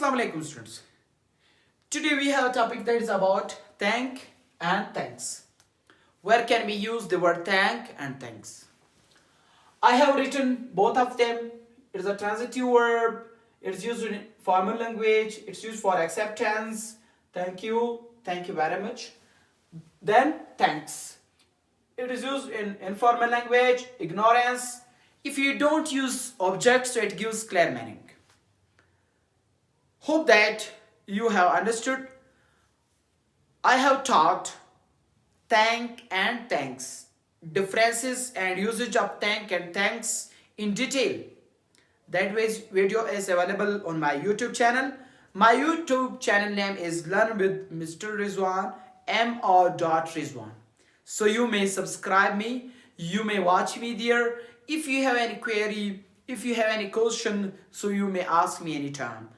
Assalamu alaikum students. Today we have a topic that is about thank and thanks. Where can we use the word thank and thanks? I have written both of them. It is a transitive verb. It's used in formal language. It's used for acceptance. Thank you very much. Then thanks. It is used in informal language, ignorance. If you don't use objects, so it gives clear meaning. Hope that you have understood. I have taught thank and thanks, differences and usage of thank and thanks in detail. That video is available on my YouTube channel. My YouTube channel name is Learn with Mr. Rizwan, Rizwan. So you may subscribe me, you may watch me there. If you have any query, if you have any question, so you may ask me anytime.